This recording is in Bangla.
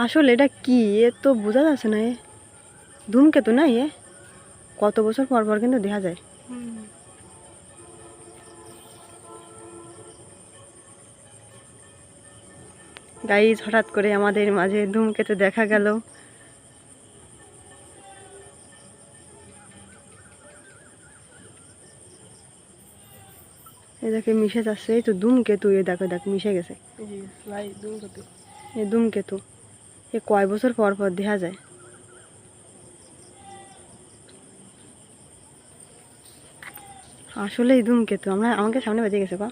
আসলে এটা কি, এ তো বোঝা যাচ্ছে না। এ ধূমকেতু না, এ কত বছর পর পর কিন্তু দেখা যায়। গাইজ, হঠাৎ করে আমাদের মাঝে ধূমকেতু দেখা গেল। এই দেখে মিশে যাচ্ছে, এই তো ধূমকেতু, এ দেখো দেখ মিশে গেছে। এই ধূমকেতু, এ কয় বছর পর পর দেখা যায়। আসলে এই ধূমকেতু আমাকে সামনে বেজে গেছে বা